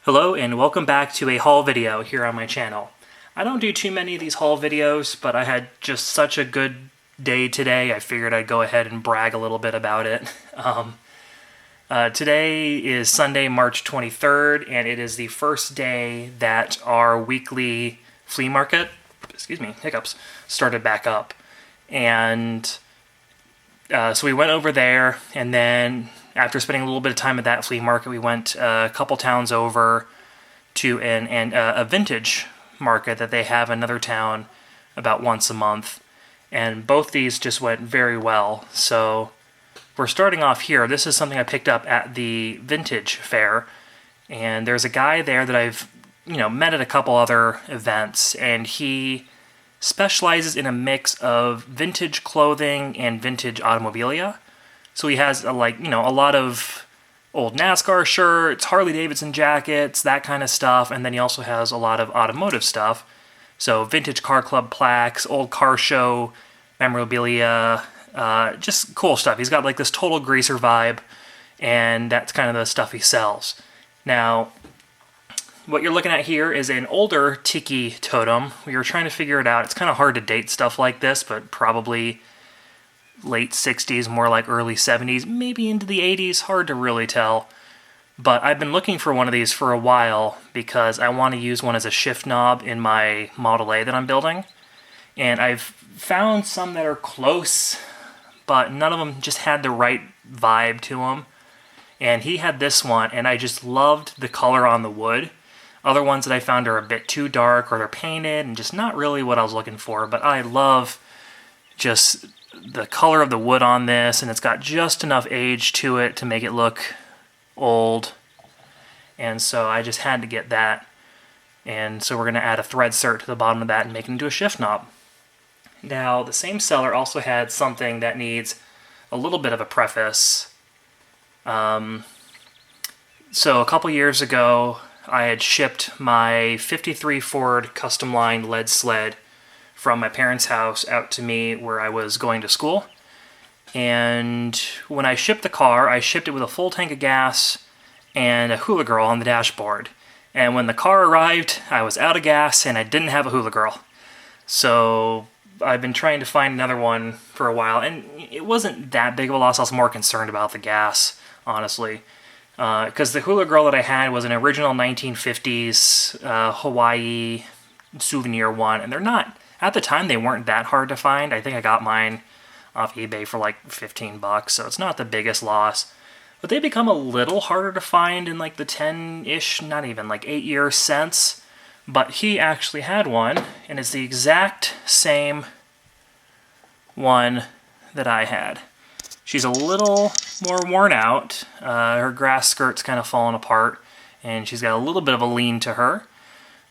Hello and welcome back to a haul video here on my channel. I don't do too many of these haul videos, but I had just such a good day today, I figured I'd go ahead and brag a little bit about it. Today is Sunday, March 23rd, and it is the first day that our weekly flea market, started back up. And so we went over there, and then after spending a little bit of time at that flea market, we went a couple towns over to a vintage market that they have in another town about once a month. And both these just went very well. So we're starting off here. This is something I picked up at the vintage fair. And there's a guy there that I've met at a couple other events, and he specializes in a mix of vintage clothing and vintage automobilia. So he has a lot of old NASCAR shirts, Harley-Davidson jackets, that kind of stuff, and then he also has a lot of automotive stuff. So vintage car club plaques, old car show memorabilia, just cool stuff. He's got like this total greaser vibe, and that's kind of the stuff he sells. Now, what you're looking at here is an older tiki totem. We were trying to figure it out. It's kind of hard to date stuff like this, but probably late 60s, more like early 70s, maybe into the 80s, hard to really tell. But I've been looking for one of these for a while because I want to use one as a shift knob in my Model A that I'm building. And I've found some that are close, but none of them just had the right vibe to them. And he had this one, and I just loved the color on the wood. Other ones that I found are a bit too dark, or they're painted, and just not really what I was looking for. But I love just the color of the wood on this, and it's got just enough age to it to make it look old. And so I just had to get that. And so we're going to add a thread cert to the bottom of that and make it into a shift knob. Now, the same seller also had something that needs a little bit of a preface. So a couple years ago, I had shipped my 53 Ford custom line lead sled from my parents' house out to me where I was going to school. And when I shipped the car, I shipped it with a full tank of gas and a Hula Girl on the dashboard. And when the car arrived, I was out of gas and I didn't have a Hula Girl. So I've been trying to find another one for a while, and it wasn't that big of a loss. I was more concerned about the gas, honestly. Because the Hula Girl that I had was an original 1950s Hawaii souvenir one, and they're not, at the time they weren't that hard to find. I think I got mine off eBay for like $15, so it's not the biggest loss. But they become a little harder to find in like the 10-ish, not even, like 8 years since. But he actually had one, and it's the exact same one that I had. She's a little more worn out. Her grass skirt's kind of fallen apart, and she's got a little bit of a lean to her.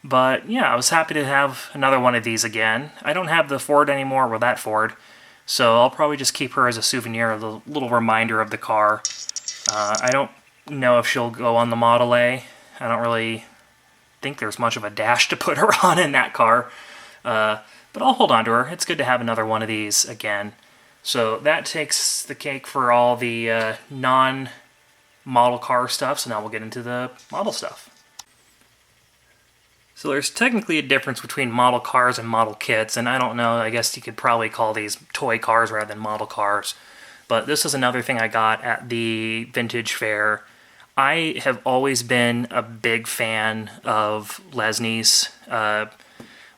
But yeah, I was happy to have another one of these again. I don't have the Ford anymore, or that Ford, so I'll probably just keep her as a souvenir, a little reminder of the car. I don't know if she'll go on the Model A. I don't really think there's much of a dash to put her on in that car. But I'll hold on to her. It's good to have another one of these again. So that takes the cake for all the non-model car stuff, so now we'll get into the model stuff. So there's technically a difference between model cars and model kits, and I don't know, I guess you could probably call these toy cars rather than model cars. But this is another thing I got at the vintage fair. I have always been a big fan of Lesnies.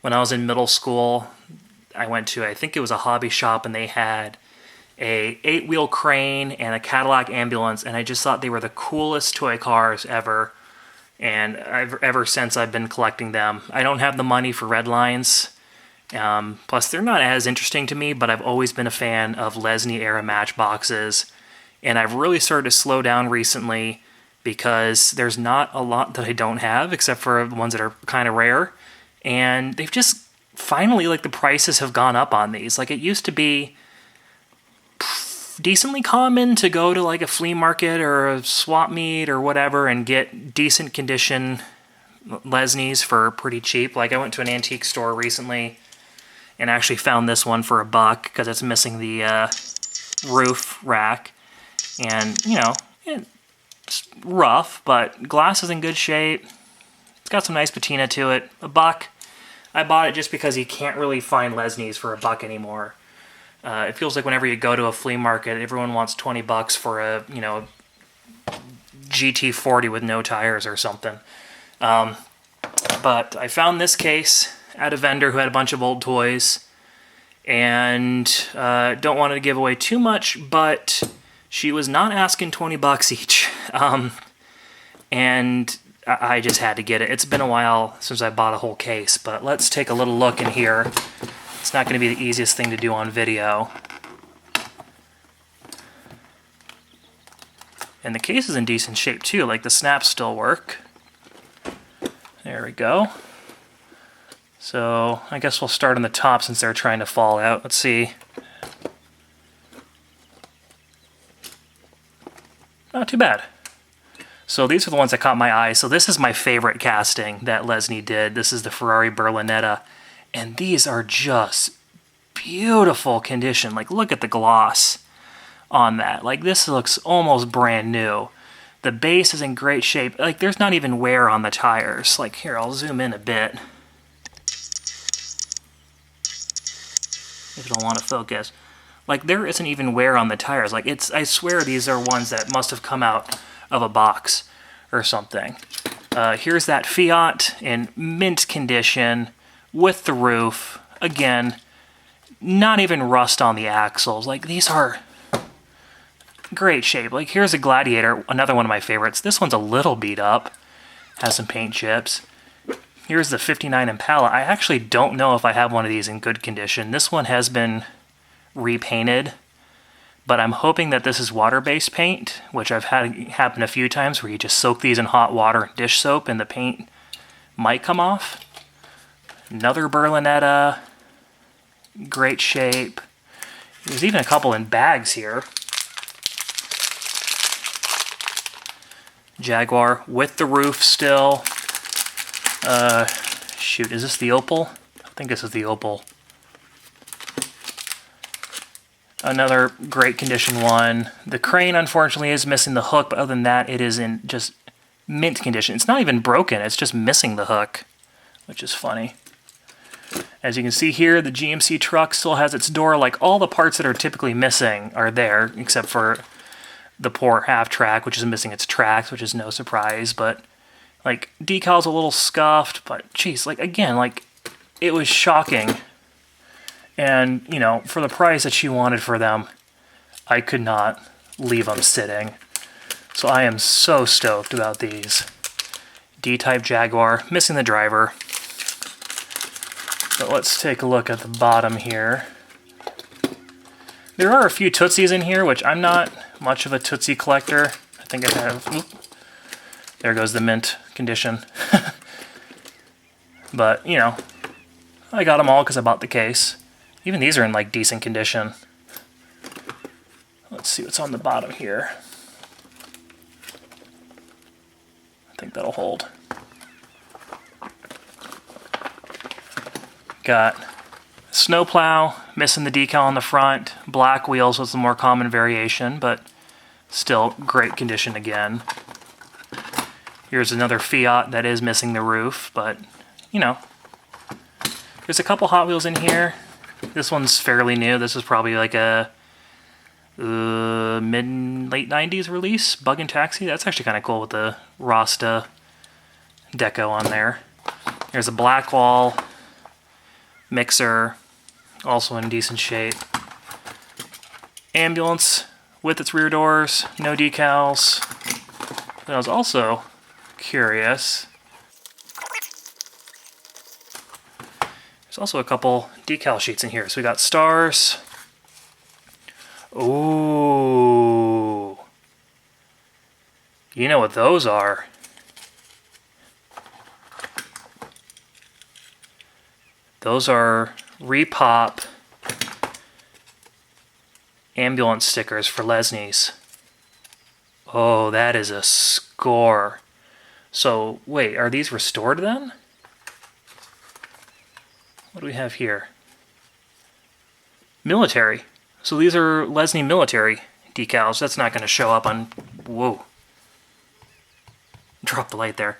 When I was in middle school, I went to, I think it was a hobby shop, and they had a 8-wheel crane and a Cadillac ambulance, and I just thought they were the coolest toy cars ever. And ever since I've been collecting them. I don't have the money for Redlines. Plus, they're not as interesting to me, but I've always been a fan of Lesnie-era Matchboxes. And I've really started to slow down recently because there's not a lot that I don't have, except for the ones that are kind of rare. And they've just, finally, like, the prices have gone up on these. Like, it used to be decently common to go to like a flea market or a swap meet or whatever and get decent condition Lesnies for pretty cheap. Like I went to an antique store recently and actually found this one for $1 because it's missing the roof rack. And, you know, it's rough, but glass is in good shape. It's got some nice patina to it. $1. I bought it just because you can't really find Lesnies for $1 anymore. It feels like whenever you go to a flea market, everyone wants $20 for a, you know, GT40 with no tires or something. But I found this case at a vendor who had a bunch of old toys, and don't want to give away too much, but she was not asking $20 each. And I just had to get it. It's been a while since I bought a whole case, but let's take a little look in here. It's not going to be the easiest thing to do on video. And the case is in decent shape too, like the snaps still work. There we go. So I guess we'll start on the top since they're trying to fall out. Let's see. Not too bad. So these are the ones that caught my eye. So this is my favorite casting that Lesnie did. This is the Ferrari Berlinetta. And these are just beautiful condition. Like, look at the gloss on that. Like, this looks almost brand new. The base is in great shape. Like, there's not even wear on the tires. Like, here, I'll zoom in a bit. If you don't want to focus. Like, there isn't even wear on the tires. Like, it's, I swear these are ones that must have come out of a box or something. Here's that Fiat in mint condition with the roof. Again, not even rust on the axles. Like, these are great shape. Like, here's a Gladiator, another one of my favorites. This one's a little beat up, has some paint chips. Here's the 59 Impala. I actually don't know if I have one of these in good condition. This one has been repainted, but I'm hoping that this is water-based paint, which I've had happen a few times where you just soak these in hot water and dish soap and the paint might come off. Another Berlinetta, great shape. There's even a couple in bags here. Jaguar with the roof still. Shoot, is this the Opel? I think this is the Opel. Another great condition one. The crane, unfortunately, is missing the hook, but other than that, it is in just mint condition. It's not even broken, it's just missing the hook, which is funny. As you can see here, the GMC truck still has its door. Like, all the parts that are typically missing are there, except for the poor half track, which is missing its tracks, which is no surprise. But, like, decal's a little scuffed, but, geez, like, again, like, it was shocking. And, you know, for the price that she wanted for them, I could not leave them sitting. So I am so stoked about these. D-Type Jaguar, missing the driver. But let's take a look at the bottom here. There are a few Tootsies in here, which I'm not much of a Tootsie collector. I think I have... Oop, there goes the mint condition. But, you know, I got them all because I bought the case. Even these are in, like, decent condition. Let's see what's on the bottom here. I think that'll hold. Got snowplow, missing the decal on the front. Black wheels was the more common variation, but still great condition again. Here's another Fiat that is missing the roof, but, you know. There's a couple Hot Wheels in here. This one's fairly new. This is probably like a mid-late 90s release. Bug and Taxi. That's actually kind of cool with the Rasta deco on there. There's a Blackwall mixer, also in decent shape. Ambulance with its rear doors, no decals. But I was also curious. There's also a couple decal sheets in here. So we got stars. Ooh. You know what those are. Those are Repop ambulance stickers for Lesnies. Oh, that is a score. So, wait, are these restored then? What do we have here? Military. So these are Lesnie military decals. That's not going to show up on... Whoa. Drop the light there.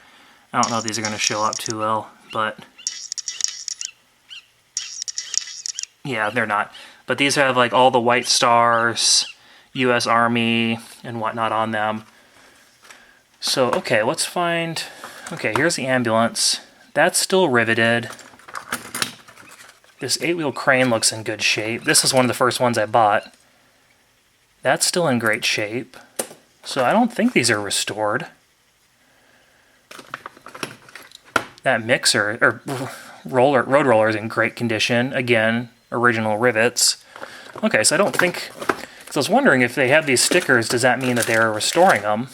I don't know if these are going to show up too well, but yeah, they're not. But these have like all the white stars, U.S. Army, and whatnot on them. So, okay, let's find... Okay, here's the ambulance. That's still riveted. This 8-wheel crane looks in good shape. This is one of the first ones I bought. That's still in great shape. So I don't think these are restored. That mixer, or road roller, is in great condition. Again, original rivets. Okay, so I don't think... So I was wondering if they have these stickers, does that mean that they are restoring them?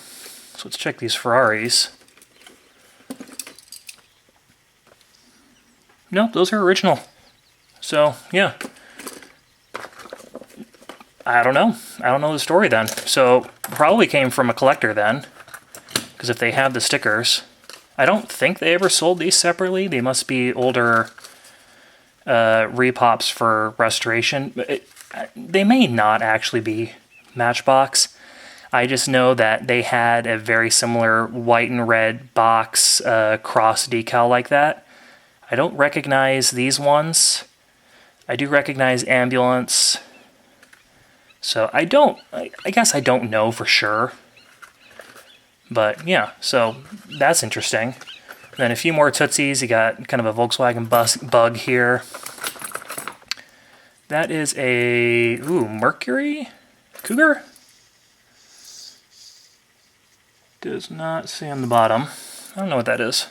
So let's check these Ferraris. Nope, those are original. So, yeah. I don't know. I don't know the story then. So, probably came from a collector then. Because if they have the stickers... I don't think they ever sold these separately. They must be older repops for restoration. They may not actually be Matchbox. I just know that they had a very similar white and red box cross decal like that. I don't recognize these ones. I do recognize Ambulance. So I guess I don't know for sure. But yeah, so that's interesting. Then a few more Tootsies. You got kind of a Volkswagen bug here. That is a, Mercury Cougar? Does not say on the bottom. I don't know what that is.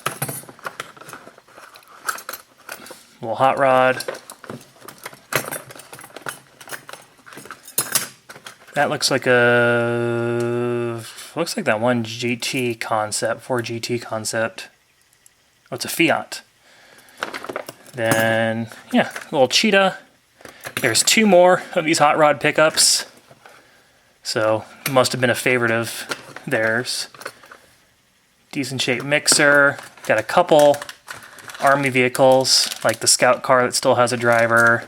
Little hot rod. That looks like that one GT concept, Ford GT concept. Oh, it's a Fiat. Then, yeah, a little cheetah. There's two more of these hot rod pickups. So, must have been a favorite of theirs. Decent shaped mixer. Got a couple Army vehicles, like the Scout car that still has a driver.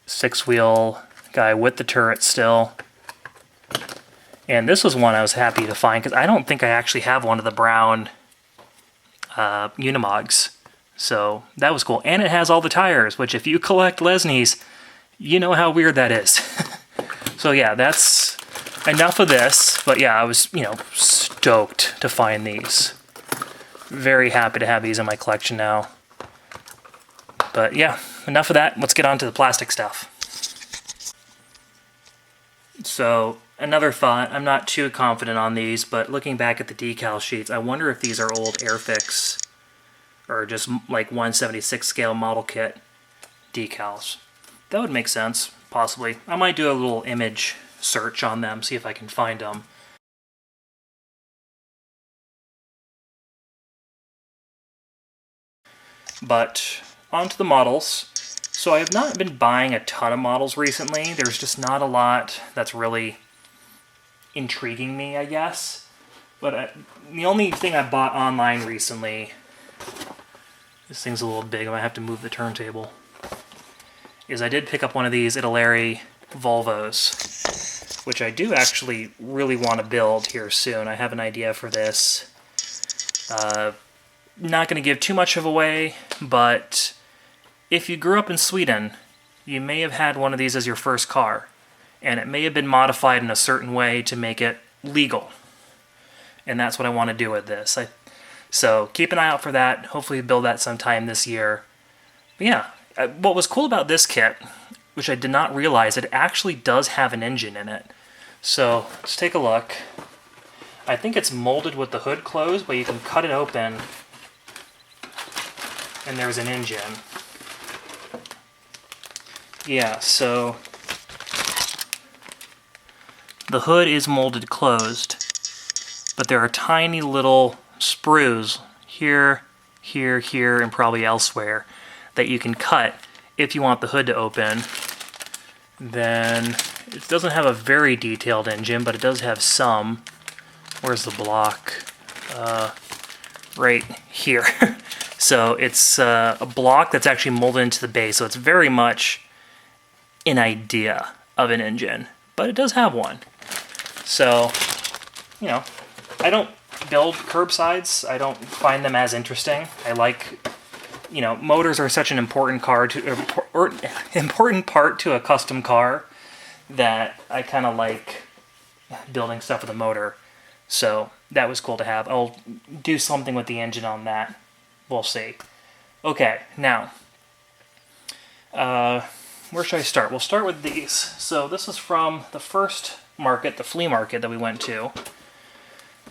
6-wheel guy with the turret still. And this was one I was happy to find, because I don't think I actually have one of the brown Unimogs. So that was cool. And it has all the tires, which if you collect Lesnies, you know how weird that is. So yeah, that's enough of this. But yeah, I was, stoked to find these. Very happy to have these in my collection now. But yeah, enough of that. Let's get on to the plastic stuff. So, another thought, I'm not too confident on these, but looking back at the decal sheets, I wonder if these are old Airfix or just like 1/76 scale model kit decals. That would make sense, possibly. I might do a little image search on them, see if I can find them. But, on to the models. So I have not been buying a ton of models recently. There's just not a lot that's really intriguing me, I guess. But the only thing I bought online recently... This thing's a little big, I might have to move the turntable. Is I did pick up one of these Italeri Volvos, which I do actually really want to build here soon. I have an idea for this. Not going to give too much of away, but if you grew up in Sweden, you may have had one of these as your first car, and it may have been modified in a certain way to make it legal. And that's what I want to do with this. So keep an eye out for that. Hopefully build that sometime this year. But yeah, what was cool about this kit, which I did not realize, it actually does have an engine in it. So let's take a look. I think it's molded with the hood closed, but you can cut it open and there's an engine. Yeah, so the hood is molded closed, but there are tiny little sprues here, here, here, and probably elsewhere that you can cut if you want the hood to open. Then it doesn't have a very detailed engine, but it does have some. Where's the block? Right here. So it's a block that's actually molded into the base, so it's very much an idea of an engine, but it does have one. So, I don't build curbsides. I don't find them as interesting. I like, motors are such an important important part to a custom car that I kind of like building stuff with a motor. So that was cool to have. I'll do something with the engine on that. We'll see. Okay, now, where should I start? We'll start with these. So this is from the first market, the flea market that we went to.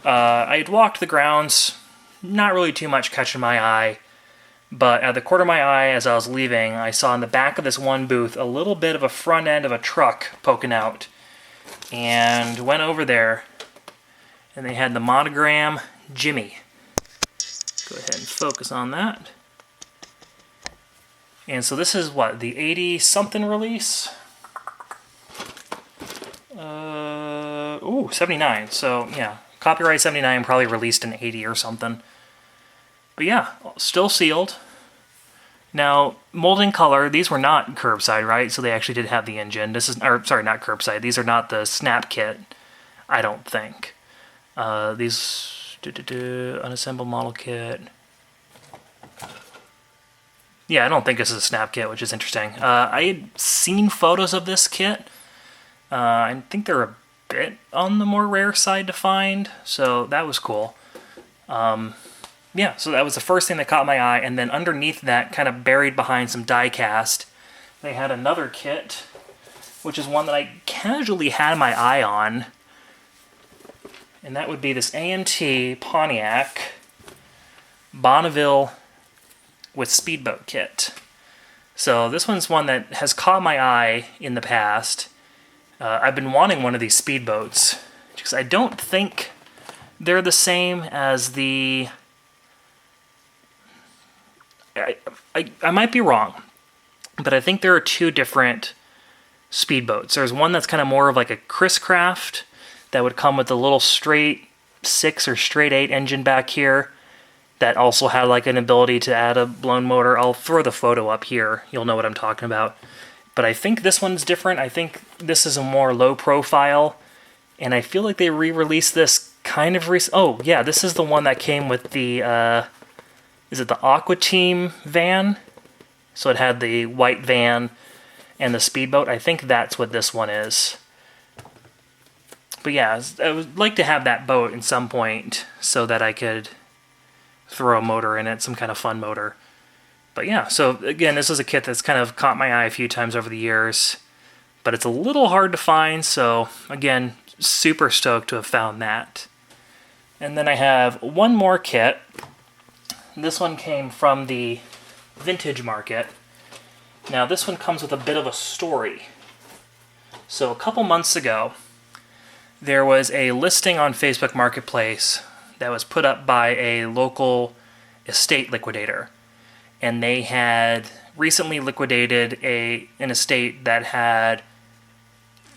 I had walked the grounds, not really too much catching my eye, but at the corner of my eye as I was leaving, I saw in the back of this one booth a little bit of a front end of a truck poking out, and went over there, and they had the monogram Jimmy. Go ahead and focus on that. And so this is what, the 80-something release? 79. So, yeah, copyright 79, probably released in 80 or something. But yeah, still sealed. Now, molding color, these were not curbside, right? So they actually did have the engine. This is, or sorry, not curbside. These are not the snap kit, I don't think. These, unassembled model kit. Yeah, I don't think this is a snap kit, which is interesting. I had seen photos of this kit. I think they're a bit on the more rare side to find, so that was cool. Yeah, so that was the first thing that caught my eye, and then underneath that, kind of buried behind some die-cast, they had another kit, which is one that I casually had my eye on, and that would be this AMT Pontiac Bonneville with speedboat kit. So this one's one that has caught my eye in the past. I've been wanting one of these speedboats because I don't think they're the same as the... I might be wrong, but I think there are two different speedboats. There's one that's kind of more of like a Chris Craft that would come with a little straight 6 or straight 8 engine back here that also had like an ability to add a blown motor. I'll throw the photo up here. You'll know what I'm talking about. But I think this one's different. I think this is a more low profile, and I feel like they re-released this kind of oh yeah, this is the one that came with the is it the Aqua Team van? So it had the white van and the speedboat. I think that's what this one is. But yeah, I would like to have that boat at some point so that I could throw a motor in it, some kind of fun motor. But yeah, so again, this is a kit that's kind of caught my eye a few times over the years, but it's a little hard to find, so again, super stoked to have found that. And then I have one more kit. This one came from the vintage market. Now this one comes with a bit of a story. So a couple months ago, there was a listing on Facebook Marketplace that was put up by a local estate liquidator. And they had recently liquidated an estate that had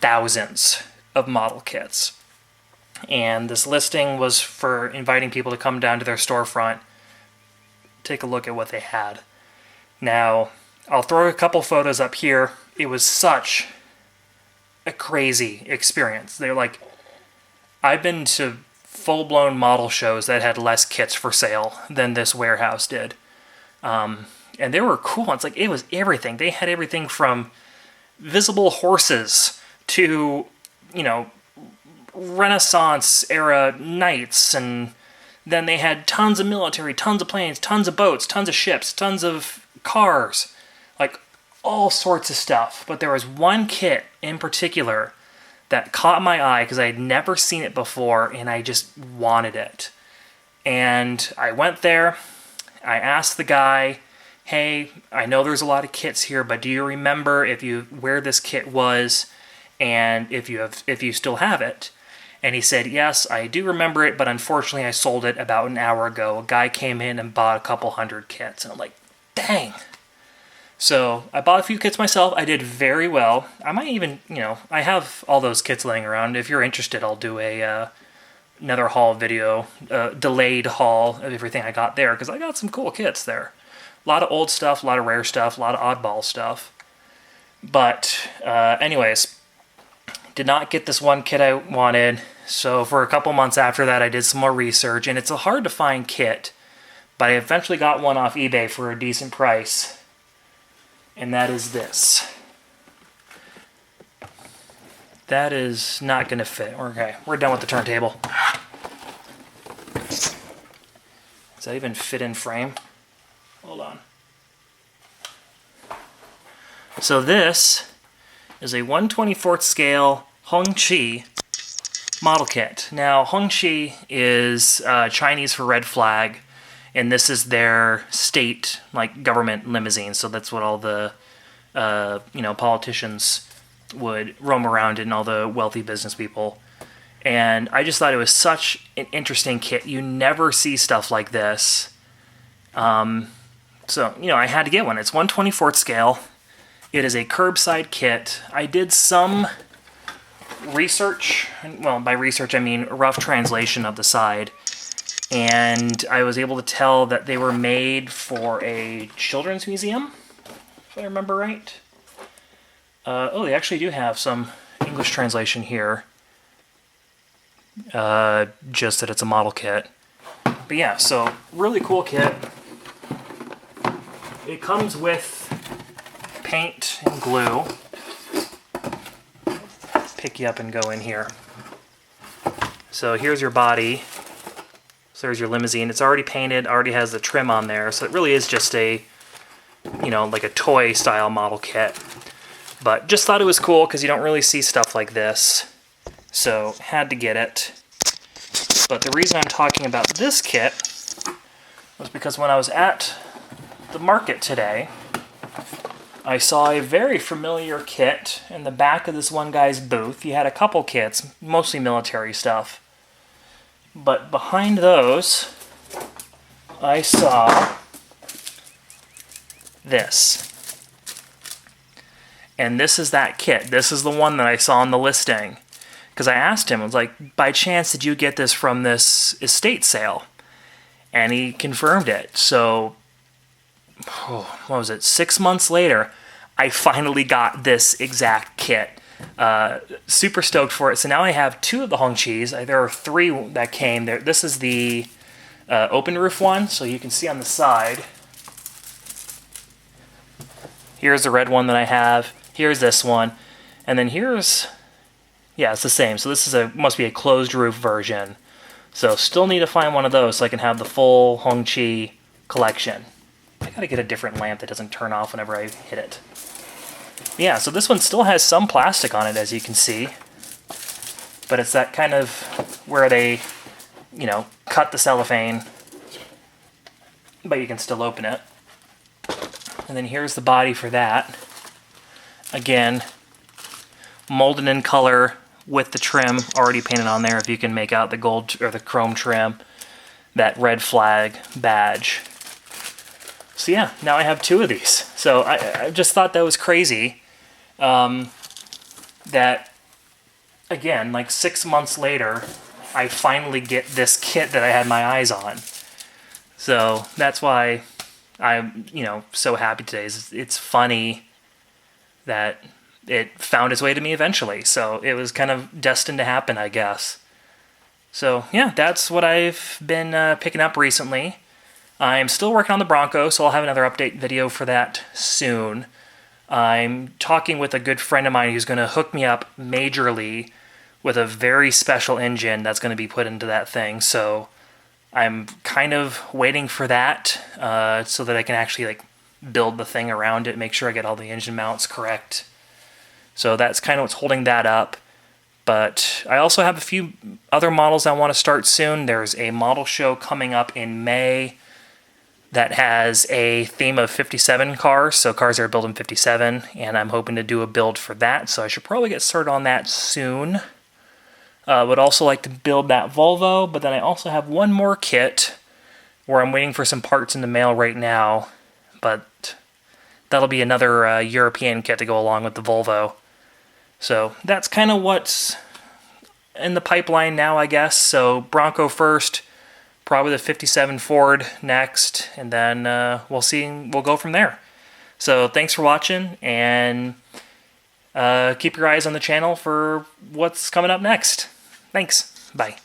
thousands of model kits. And this listing was for inviting people to come down to their storefront, take a look at what they had. Now, I'll throw a couple photos up here. It was such a crazy experience. They're like, I've been to full-blown model shows that had less kits for sale than this warehouse did. And they were cool. It's like, it was everything. They had everything from visible horses to, Renaissance-era knights, and then they had tons of military, tons of planes, tons of boats, tons of ships, tons of cars, like all sorts of stuff. But there was one kit in particular that caught my eye because I had never seen it before, and I just wanted it. And I went there, I asked the guy, hey, I know there's a lot of kits here, but do you remember where this kit was and if you still have it? And he said, yes, I do remember it, but unfortunately I sold it about an hour ago. A guy came in and bought a couple hundred kits. And I'm like, dang. So I bought a few kits myself. I did very well. I might even, I have all those kits laying around. If you're interested, I'll do another haul video, delayed haul of everything I got there, because I got some cool kits there. A lot of old stuff, a lot of rare stuff, a lot of oddball stuff. But anyways, did not get this one kit I wanted, So for a couple months after that, I did some more research, and it's a hard to find kit, but I eventually got one off eBay for a decent price, and that is this. That is not going to fit. Okay, we're done with the turntable. Does that even fit in frame? Hold on. So this is a 1/24th scale Hongqi model kit. Now, Hongqi is Chinese for red flag, and this is their state, like, government limousine. So that's what all the, politicians would roam around in, all the wealthy business people. And I just thought it was such an interesting kit. You never see stuff like this. So, I had to get one. It's 1/24th scale. It is a curbside kit. I did some research. Well, by research, I mean rough translation of the side. And I was able to tell that they were made for a children's museum, if I remember right. They actually do have some English translation here. Just that it's a model kit. But yeah, so really cool kit. It comes with paint and glue. Pick you up and go in here. So here's your body. So there's your limousine. It's already painted, already has the trim on there. So it really is just a, like a toy style model kit. But just thought it was cool because you don't really see stuff like this. So had to get it. But the reason I'm talking about this kit was because when I was at the market today, I saw a very familiar kit in the back of this one guy's booth. He had a couple kits, mostly military stuff. But behind those, I saw this. And this is that kit. This is the one that I saw on the listing. Because I asked him, I was like, by chance, did you get this from this estate sale? And he confirmed it. So, what was it, 6 months later, I finally got this exact kit. Super stoked for it. So now I have two of the Hongqis. There are three that came there. This is the open roof one, so you can see on the side. Here's the red one that I have. Here's this one. And then here's, yeah, it's the same. So this is must be a closed roof version. So still need to find one of those so I can have the full Hongqi collection. I gotta get a different lamp that doesn't turn off whenever I hit it. Yeah, so this one still has some plastic on it, as you can see. But it's that kind of where they, cut the cellophane, but you can still open it. And then here's the body for that. Again, molded in color with the trim already painted on there, if you can make out the gold or the chrome trim, that red flag badge. So yeah, now I have two of these. So I just thought that was crazy. That, again, like 6 months later, I finally get this kit that I had my eyes on. So that's why I'm, so happy today. It's funny that it found its way to me eventually. So it was kind of destined to happen, I guess. So yeah, that's what I've been picking up recently. I'm still working on the Bronco, so I'll have another update video for that soon. I'm talking with a good friend of mine who's going to hook me up majorly with a very special engine that's going to be put into that thing. So I'm kind of waiting for that so that I can actually build the thing around it, make sure I get all the engine mounts correct. So that's kind of what's holding that up. But I also have a few other models I want to start soon. There's a model show coming up in May that has a theme of 57 cars, so cars that are built in 57, and I'm hoping to do a build for that, so I should probably get started on that soon. Would also like to build that Volvo, but then I also have one more kit where I'm waiting for some parts in the mail right now, but that'll be another European kit to go along with the Volvo. So that's kind of what's in the pipeline now, I guess. So Bronco first, probably the 57 Ford next, and then we'll see. We'll go from there. So thanks for watching, and keep your eyes on the channel for what's coming up next. Thanks. Bye.